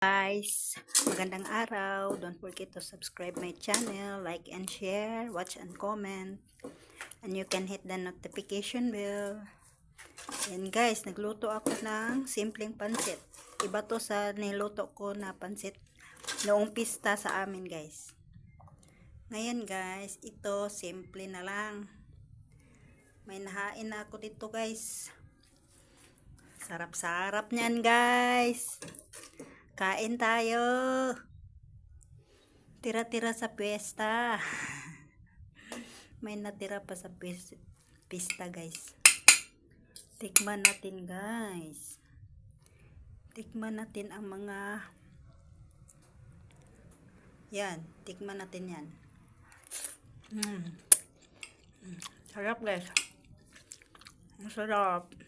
Guys, magandang araw. Don't forget to subscribe my channel, like and share, watch and comment. And you can hit the notification bell. And guys, nagluto ako ng simpleng pansit. Iba to sa niluto ko na pansit noong pista sa amin, guys. Ngayon guys, ito simple na lang. May nahain na ako dito, guys. Sarap-sarap niyan, guys. Kain tayo. Tira-tira sa pesta. May natira pa sa pista, guys. Tikman natin, guys. Tikman natin ang mga yan. Tikman natin yan. Sarap, guys. Ang sarap. Sarap.